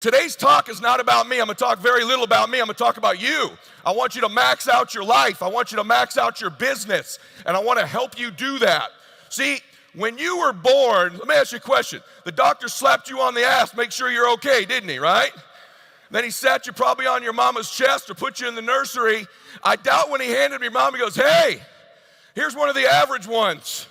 Today's talk is not about me. I'm gonna talk very little about me. I'm gonna talk about you. I want you to max out your life. I want you to max out your business, and I wanna help you do that. See, when you were born, let me ask you a question. The doctor slapped you on the ass, make sure you're okay, didn't he, right? Then he sat you probably on your mama's chest or put you in the nursery. I doubt when he handed me your mom, he goes, hey, here's one of the average ones.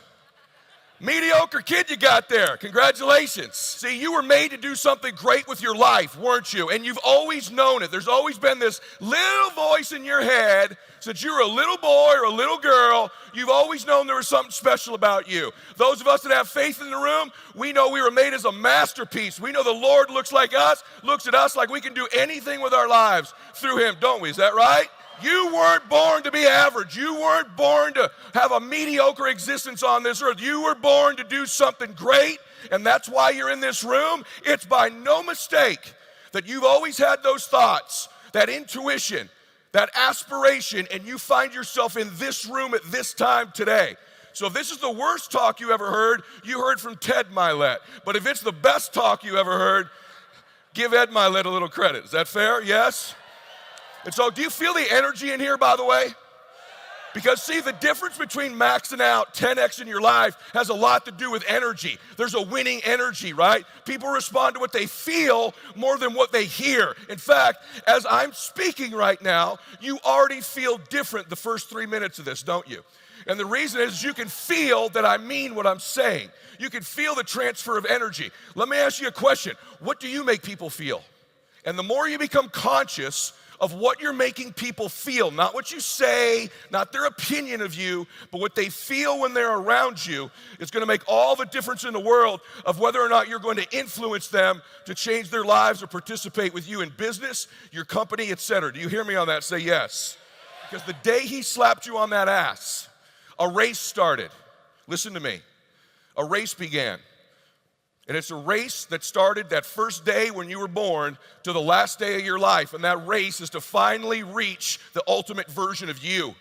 Mediocre kid you got there. Congratulations. See, you were made to do something great with your life, weren't you? And you've always known it. There's always been this little voice in your head since you were a little boy or a little girl. You've always known there was something special about you. Those of us that have faith in the room, we know we were made as a masterpiece. We know the Lord looks at us like we can do anything with our lives through him, don't we? Is that right? You weren't born to be average. You weren't born to have a mediocre existence on this earth. You were born to do something great, and that's why you're in this room. It's by no mistake that you've always had those thoughts, that intuition, that aspiration, and you find yourself in this room at this time today. So if this is the worst talk you ever heard, you heard from Ted Mylett. But if it's the best talk you ever heard, give Ed Mylett a little credit. Is that fair? Yes? And so do you feel the energy in here, by the way? Because see, the difference between maxing out 10x in your life has a lot to do with energy. There's a winning energy, right? People respond to what they feel more than what they hear. In fact, as I'm speaking right now, you already feel different the first 3 minutes of this, don't you? And the reason is you can feel that I mean what I'm saying. You can feel the transfer of energy. Let me ask you a question. What do you make people feel? And the more you become conscious of what you're making people feel, not what you say, not their opinion of you, but what they feel when they're around you, is gonna make all the difference in the world of whether or not you're going to influence them to change their lives or participate with you in business, your company, etc. Do you hear me on that? Say yes. Because the day he slapped you on that ass, a race started. Listen to me. A race began. And it's a race that started that first day when you were born to the last day of your life. And that race is to finally reach the ultimate version of you.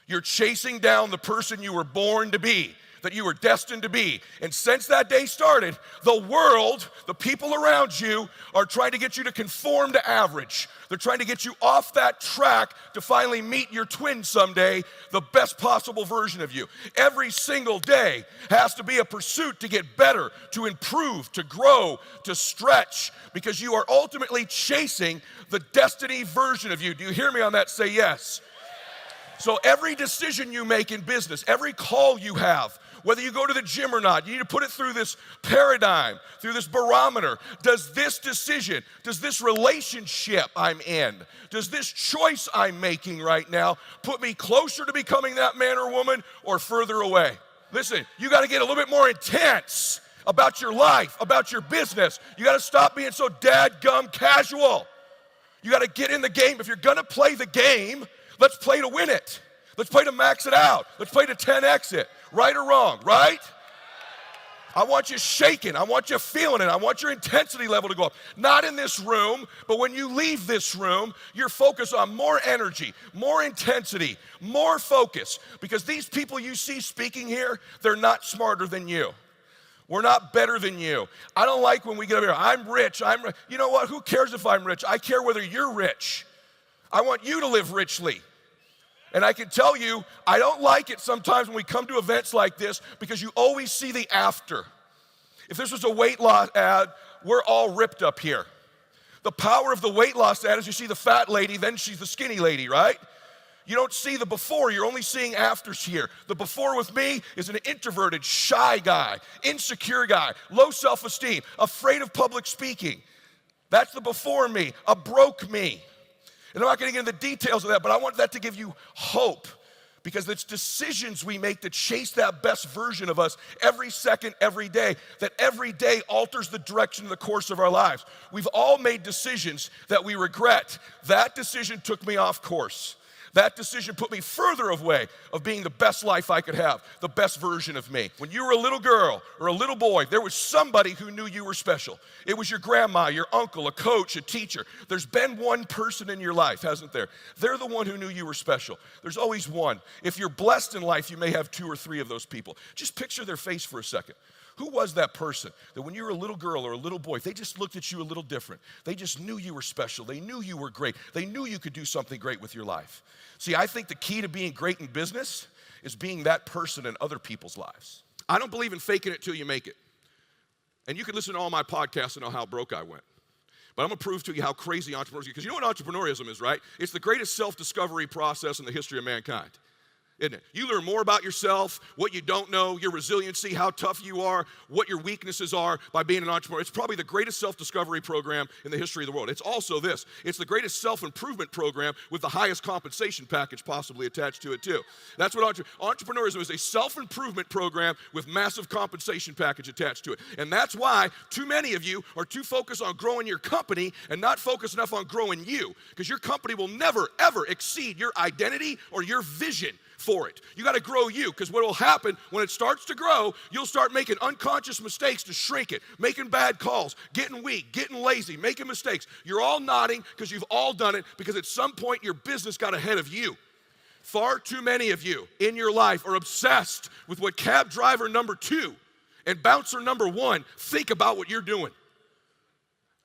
You're chasing down the person you were born to be, that you were destined to be. And since that day started, the world, the people around you, are trying to get you to conform to average. They're trying to get you off that track to finally meet your twin someday, the best possible version of you. Every single day has to be a pursuit to get better, to improve, to grow, to stretch, because you are ultimately chasing the destiny version of you. Do you hear me on that? Say yes. So every decision you make in business, every call you have, whether you go to the gym or not, you need to put it through this paradigm, through this barometer. Does this decision, does this relationship I'm in, does this choice I'm making right now put me closer to becoming that man or woman or further away? Listen, you gotta get a little bit more intense about your life, about your business. You gotta stop being so dadgum casual. You gotta get in the game. If you're gonna play the game, let's play to win it. Let's play to max it out. Let's play to 10x it. Right or wrong, right? I want you shaking. I want you feeling it. I want your intensity level to go up. Not in this room, but when you leave this room, you're focused on more energy, more intensity, more focus. Because these people you see speaking here, they're not smarter than you. We're not better than you. I don't like when we get up here, I'm rich. You know what? Who cares if I'm rich? I care whether you're rich. I want you to live richly. And I can tell you, I don't like it sometimes when we come to events like this because you always see the after. If this was a weight loss ad, we're all ripped up here. The power of the weight loss ad is you see the fat lady, then she's the skinny lady, right? You don't see the before, you're only seeing afters here. The before with me is an introverted, shy guy, insecure guy, low self-esteem, afraid of public speaking. That's the before me, a broke me. And I'm not going to get into the details of that, but I want that to give you hope, because it's decisions we make to chase that best version of us every second, every day, that every day alters the direction of the course of our lives. We've all made decisions that we regret. That decision took me off course. That decision put me further away of being the best life I could have, the best version of me. When you were a little girl or a little boy, there was somebody who knew you were special. It was your grandma, your uncle, a coach, a teacher. There's been one person in your life, hasn't there? They're the one who knew you were special. There's always one. If you're blessed in life, you may have 2 or 3 of those people. Just picture their face for a second. Who was that person that when you were a little girl or a little boy, they just looked at you a little different? They just knew you were special. They knew you were great. They knew you could do something great with your life. See, I think the key to being great in business is being that person in other people's lives. I don't believe in faking it till you make it. And you can listen to all my podcasts and know how broke I went. But I'm going to prove to you how crazy entrepreneurs are. Because you know what entrepreneurship is, right? It's the greatest self-discovery process in the history of mankind. Isn't it? You learn more about yourself, what you don't know, your resiliency, how tough you are, what your weaknesses are by being an entrepreneur. It's probably the greatest self-discovery program in the history of the world. It's also this. It's the greatest self-improvement program with the highest compensation package possibly attached to it too. That's what entrepreneurship is, a self-improvement program with massive compensation package attached to it. And that's why too many of you are too focused on growing your company and not focused enough on growing you, because your company will never, ever exceed your identity or your vision for it. You got to grow you, because what will happen when it starts to grow, you'll start making unconscious mistakes to shrink it, making bad calls, getting weak, getting lazy, making mistakes. You're all nodding because you've all done it, because at some point your business got ahead of you. Far too many of you in your life are obsessed with what cab driver number 2 and bouncer number 1 think about what you're doing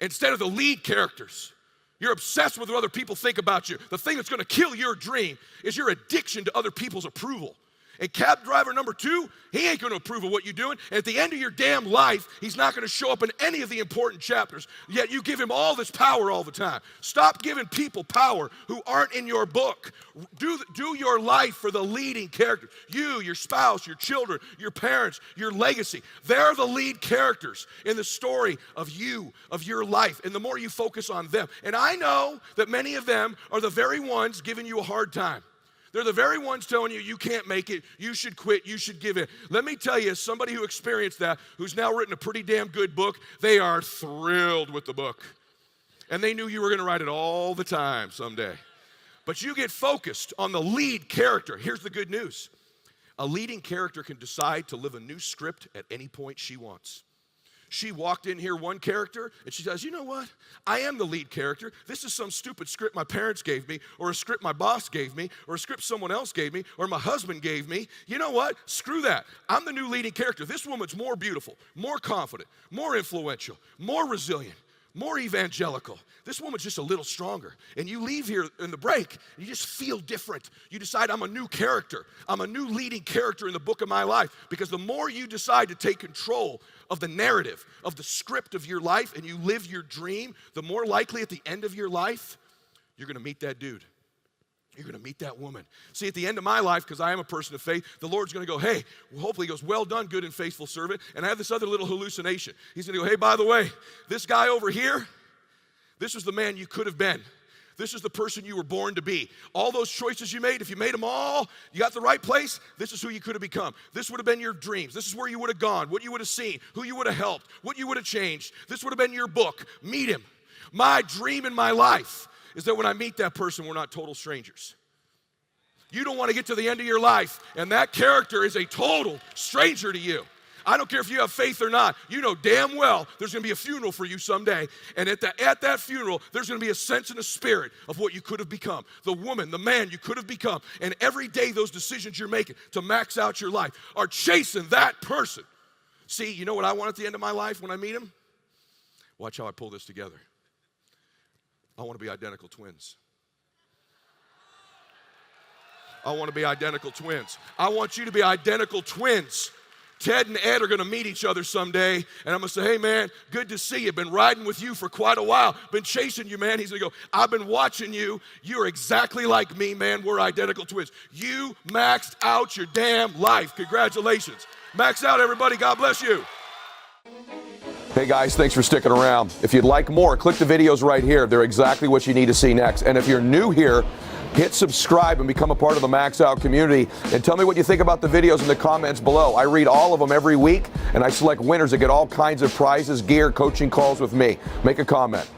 instead of the lead characters. You're obsessed with what other people think about you. The thing that's going to kill your dream is your addiction to other people's approval. And cab driver number 2, he ain't going to approve of what you're doing. And at the end of your damn life, he's not going to show up in any of the important chapters. Yet you give him all this power all the time. Stop giving people power who aren't in your book. Do your life for the leading characters. You, your spouse, your children, your parents, your legacy. They're the lead characters in the story of you, of your life. And the more you focus on them. And I know that many of them are the very ones giving you a hard time. They're the very ones telling you can't make it, you should quit, you should give in. Let me tell you, as somebody who experienced that, who's now written a pretty damn good book, they are thrilled with the book. And they knew you were going to write it all the time someday. But you get focused on the lead character. Here's the good news. A leading character can decide to live a new script at any point she wants. She walked in here one character, and she says, you know what? I am the lead character. This is some stupid script my parents gave me, or a script my boss gave me, or a script someone else gave me, or my husband gave me. You know what? Screw that. I'm the new leading character. This woman's more beautiful, more confident, more influential, more resilient, more evangelical. This woman's just a little stronger. And you leave here in the break, and you just feel different. You decide, I'm a new character. I'm a new leading character in the book of my life. Because the more you decide to take control of the narrative, of the script of your life, and you live your dream, the more likely at the end of your life, you're going to meet that dude. You're going to meet that woman. See, at the end of my life, because I am a person of faith, the Lord's going to go, hey, hopefully he goes, well done, good and faithful servant. And I have this other little hallucination. He's going to go, hey, by the way, this guy over here, this is the man you could have been. This is the person you were born to be. All those choices you made, if you made them all, you got the right place, this is who you could have become. This would have been your dreams. This is where you would have gone, what you would have seen, who you would have helped, what you would have changed. This would have been your book. Meet him. My dream in my life is that when I meet that person, we're not total strangers. You don't want to get to the end of your life, and that character is a total stranger to you. I don't care if you have faith or not. You know damn well there's going to be a funeral for you someday. And at that funeral, there's going to be a sense and a spirit of what you could have become. The woman, the man you could have become. And every day those decisions you're making to max out your life are chasing that person. See, you know what I want at the end of my life when I meet him? Watch how I pull this together. I want to be identical twins. I want to be identical twins. I want you to be identical twins. Ted and Ed are going to meet each other someday, and I'm going to say, hey, man, good to see you. Been riding with you for quite a while. Been chasing you, man. He's going to go, I've been watching you. You're exactly like me, man. We're identical twins. You maxed out your damn life. Congratulations. Max out, everybody. God bless you. Hey, guys, thanks for sticking around. If you'd like more, click the videos right here. They're exactly what you need to see next. And if you're new here, hit subscribe and become a part of the Max Out community. And tell me what you think about the videos in the comments below. I read all of them every week, and I select winners that get all kinds of prizes, gear, coaching calls with me. Make a comment.